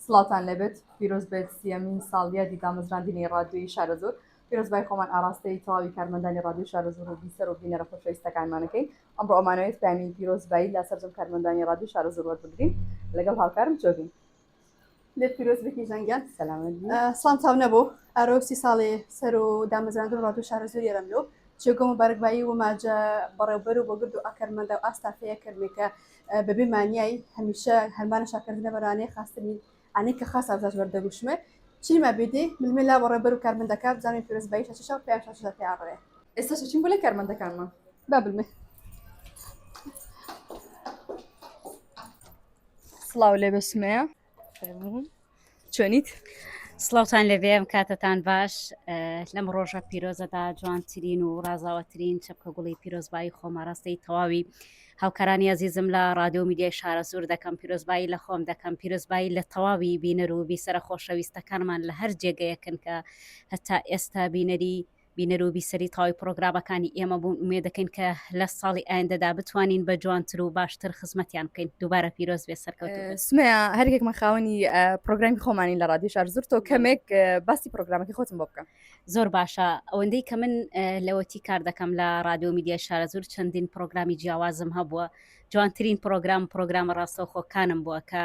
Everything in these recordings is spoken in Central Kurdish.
سڵاتان لەبێت پیرۆز بێت سیەمین ساڵیادی دامەزراندنی ڕادیۆیی شارەزۆر پیرۆزبای خۆمان ئاراستەی تەواوی کارمەندانی ڕادیۆ شارەزۆر و بیسەر و بینەرە خۆشەویستەکانمانەکەین ئەمڕۆ ئەمانەوێت پامی پیرۆزبایی لە سەرجەم کارمەندانی ڕادیۆ شارەزۆر وەربگرین لەگەڵ هاوکارم جۆبین لێت پیرۆزبێکی ژەنگیان سلام چاو نەبوو ئەرۆ 30 ساڵێ سەر و دامەزراندن ڕادیۆ شارەزۆر یێرەملۆ چێگۆمە بارگبایی و ماجە بەڕێوبەر و بۆگرد و ئەکەرمەندە و ئاستافەیە کردمێکە بەبێ مانیایی هەمیشە هەرمانە شاکردنە بەرانەیە خاستنی ئەنەی کە خاص ئازاش بەردەگوشمێ چیمە بێدێ ملمێ لا بەڕێبەر و کارمەندەکە بزانین پیرۆزبایی شاشە و پێیان شاشە پێیاڕێ ئێستا چین بۆ لە کارمەندەکانمان با بلمێ سڵاو لێبێ سمەیە چۆنیت؟ سڵاوتان لەبێم کاتتان باش لەم ڕۆژە پیرۆزەدا جوانترین و ڕازاوەترین چەپکە گوڵی پیرۆزبایی خۆمەڕاستی تەواوی هاوکارانی عزیزم لە رادیۆ میدیای شارەزۆر دەکەم پیرۆزبایی لە خۆم دەکەم پیرۆزبایی لە تەواوی بینەر و بیسەرە خۆشەویستەکانمان لە هەر جێگەیەکن کە هەتا ئێستا بینەر و بیسەری تاوی پرۆگرامەکانی ئێمە بوون ومێ دەکەین کە لە ساڵی ئایندەدا بتوانین بە جوانتر و باشتر خزمەتیان بکەین دووبارە پیرۆز بێ سەرکەوتو سمەیە هەرێکێکمە خاوەنی پرۆگرامی خۆمانی لە رادیۆ شارەزۆر تۆ کەمێک باسی پرۆگرامەکەی خۆتم بۆ بکەم زۆر باشە ئەوەندەی کە من لەوەتی کار دەکەم لە رادیۆ میدیای شارەزۆر چەندین پرۆگرامی جیاوازم هەبووە جوانترین پرۆگرامە ڕاستەوخۆکانم بووە کە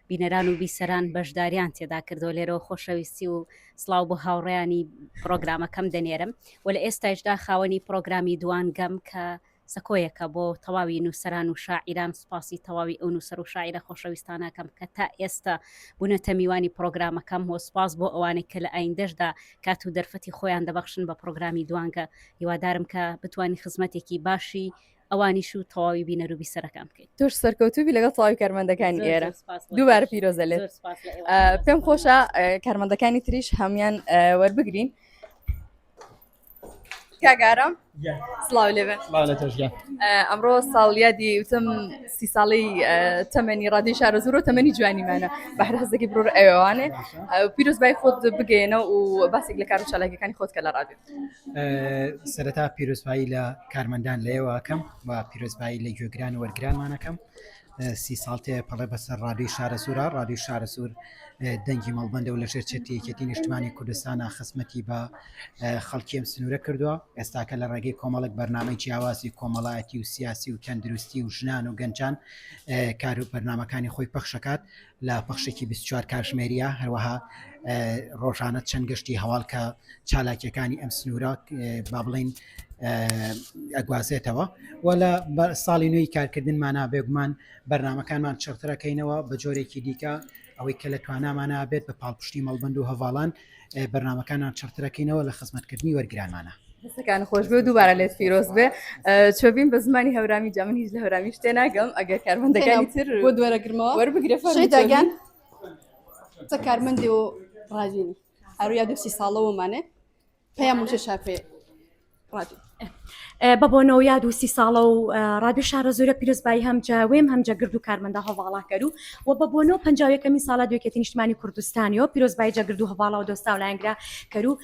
بینەران و بیسەران بەشداریان تێدا کردەوە لێرەوە خۆشەویستی و سڵاو بۆ هاوڕێیانی پرۆگرامەکەم دەنێرم و لە ئێستاشدا خاوەنی پرۆگرامی دوانگەم کە سەکۆیەکە بۆ تەواوی نووسەران و شاعیران سپاسی تەواوی ئەو نووسەر و شاعیرە خۆشەویستانەکەم کە تا ئێستا بوونەتە میوانی پرۆگرامەکەم هۆ سپاس بۆ ئەوانەی کە لە ئایندەشدا کات و دەرفەتی خۆیان دەبەخشن بە پرۆگرامی دوانگە هیوادارم کە بتوانانی خزمەتێکی باشی ئەوانیش و تەواوی بینەر و بیسەرەکان بکەیت توش سەرکەوتوبی لەگەڵ تەواوی کارمەندەکانی ئێرە دووبارە پیرۆزە لێت پێم خۆشە کارمەندەکانی تریش هەمیان وەربگرین کاگارم سڵاو لێبێن ئەمڕۆ ساڵیادی وتم 30 ساڵی تەمەنی ڕادیۆ شارەزۆر و تەمەنی جوانیمانە بە هەر هەزێکی بڕۆ ئەوانێ پیرۆزبای خۆت بگەێنە و باسێک لە کار و چالاکیەکانی خۆت کە لە ڕادیۆ سەرەتا پیرۆزبایی لە کارمەندان لەیەوەکەم و پیرۆزبایی لە گوێگران و وەرگرانمانەکەم 30 ساڵ تێ پەڵێ بەسەر ڕادیۆی شارەزۆرە ڕادیۆی شارەزۆر دەنگی مەڵبەندە و لە ژێر چێتیەکەتی نیشتمانی کوردستانە خزمەتی بە خەڵکی ئەم سنوورە کردووە ئێستاکە لە ڕێگەی کۆمەڵک بەرنامەی جیاوازی کۆمەڵایەتی و سیاسی و تەندروستی و ژنان و گەنجان کار و بەرنامەکانی خۆی پەخشەکات لە پەخشێکی 24 کارژمێریە هەروەها ڕۆژانە چەند گەشتی هەواڵ کە چالاکیەکانی ئەم سنوورە با بڵین ئەگوازێتەوە و لە ساڵی نوێی کارکردنمانە بێگومان بەرنامەکانمان چڕترەکەینەوە بە جۆرێکی دیکە ئەوەی کە لە توانامانە بێت بە پاڵپشتی مەڵبەند و هەواڵان بەرنامەکانان چڕترەکەینەوە لە خزمەتکردنی وەرگرانمانە دەستەکان خۆش بێ و دووبارە لێت پیرۆز بێ چۆبین بە زمانی هەورامی جا من هیچ لە هەورامی شتێ ناگەم ئەگەر کارمەندەکانی تر بۆ دووەرەگرمەوە وەربگرە داگیان چە کارمەندی و ڕاجینی هەرو یا 30 ساڵەوەمانێ پێیان موشە شاپێ ڕادیۆ بەبوونەوە یاد و 30 ساڵە و رادیۆ شارەزۆرە پیرۆزبایی هەمجا وێم هەمجە گرد و کارمەندە هەواڵا کەرو و بەبوونەوە 51 ساڵە دوێکێتی نیشتمانی کوردستانیەوە پیرۆزبایی جەگرد و هەواڵا و دۆستا و لایەنگرا کەرو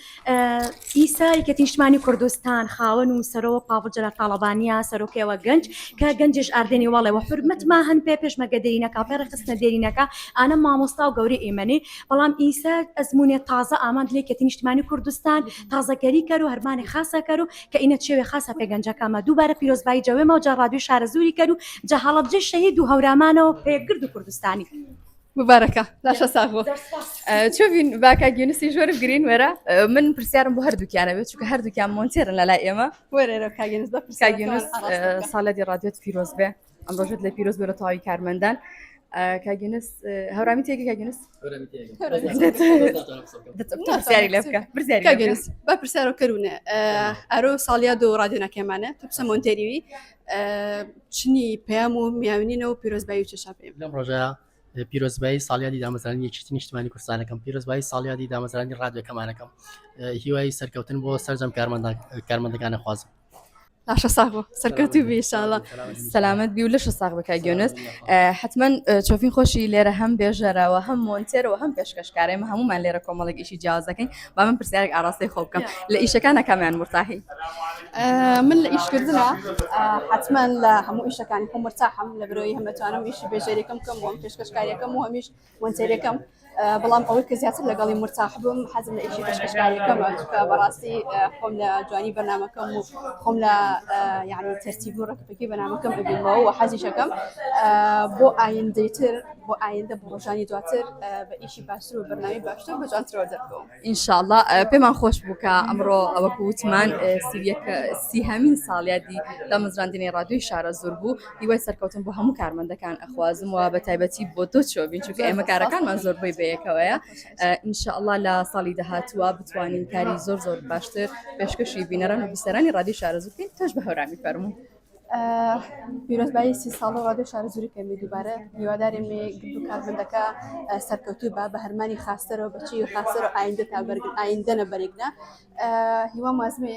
ئیسا یەکێتی نیشتمانی کوردستان خاوەن و سەرەوە پاڤڵ جەلال تاڵەبانیە سەرۆکەوە گەنج کە گەنجش ئاردێنی وەڵێەوە حورمەتما هەن پێ پێشمەگە دێرینەکە پێ ڕخستنە دێرینەکە ئانە مامۆستا و گەورەی ئێمەنێ بەڵام ئیسا ئەزمونێت تازە ئاماند لێکێتی نیشتمانی کوردستان تازەگەری کەرو هەرمانی خاسە کەرو کە ئینە چێوێ خاسە پێگەنجەکەمە دووبارە پیرۆزبایی جەوێمەوە جا رادیۆ شارەزۆری کەرو جا هەڵەبجە شەهید و هەورامانەوە پێگرد و کوردستانی مبارەکە لاشە ساغۆ چۆبین باکگیێنسی ژۆر بگرین وەرە من پرسیارم بۆ هەردووکیانە بێت چونکە هەردووکیان مۆنتێرن لە لای ئێمە وەرێرە کاگەنس بە کاگیێنس ساڵەتی رادیۆت پیرۆز بێ ئەم ڕۆژێت لە پیرۆز بێرە تەواوی کارمەندان کاگەنس هەورامی تێگە کاگەنس پرسیاری لێ بکە کاگەنس بە پرسیارە کەرونە ئەرۆ ساڵیاد و رادیۆنەکەمانە تو پسە مۆنتێریوی چنی پێیام و میاونینەوە پیرۆزبایی و چێشا پێم لەم ڕۆژەیە پیرۆزبایی ساڵیادی دامەزرانی یەکێتی نیشتمانی کوردستانەکەم پیرۆزبایی ساڵیادی دامەزرانی ڕادیۆکەمانەکەم هیوای سەرکەوتن بۆ سەرجەم کارمەندەکانە خوازم لاشە ساغۆ سەرکەوتوی بێ ئینشاءڵڵا سەلامەت بی و لەشە ساغ بکە گیۆنس حتمما چۆفین خۆشی لێرە هەم بێژەرەوە هەم مۆنتێرەوە هەم پێشکەشکارێمە هەمومان لێرە کۆمەڵێک ئیشی جیاوازەکەین با من پرسیارێک ئاراستی خۆ بکەم لە ئیشەکانە کامیان مرتاحی من لە ئیشکردنە حتمما لە هەموو ئیشەکانی خۆم مرتاحم لە برۆی هەمەتوانم ئیشی بێژەریەکەم بکەم بۆم پێشکەشکاریەکەم و هەمیش مۆنتێریەکەم بەڵام ئەوەی کە زیاتر لەگەڵی مرتاح بووم حەزم لە ئیشی پێشکەشکاریەکەمە چونکە بەڕاستی خۆم لە جوانی بەرنامەکەم و خۆم لە یعنی تەرتیب و ڕێکپێکی بەرنامەکەم ئەبینمەوە و حەزیشەکەم بۆ ئایندەی تر بۆ ئایندە بۆ ڕۆژانی دواتر بە ئیشی باشتر و بەرنامی باشتر بە جوانترەوە دەرکەوم. ئینشاءالله پێمان خۆش بوو کە ئەمڕۆ ئەوەکو وتمان سیهەمین ساڵیادی دامەزراندنی ڕادیۆی شارە زۆر بوو هیوای سەرکەوتن بۆ هەموو کارمەندەکان ئەخوازم و بە تایبەتی بۆ تۆ چۆبین چونکە ئێمە کارەکانمان زۆربەی بەیەکەوەیە ئینشاءالله لە ساڵی داهاتووە بتوانین کاری زۆر زۆر باشتر پێشکەشی بینەران و بیسەرانی ڕادیۆی شارە زۆر بکەین. تۆش بە هەورامی فەرموو. پیرۆزبایی 30 ساڵ ڕادیۆ شارەزوری کەمی دووبارە هیوادارم گردو کارمەندەکە سەرکەوتوو بە هەرمانی خاستەرەوە بەچی و خاستەر و ئایندە تا ئایندە نەبەرێکنە هیوا مازمێ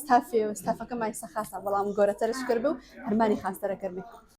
ستافێ و ستافەکە مای سەخاسە بەڵام گۆرەتەرش کرد و هەرمانی خاستەرە کردی.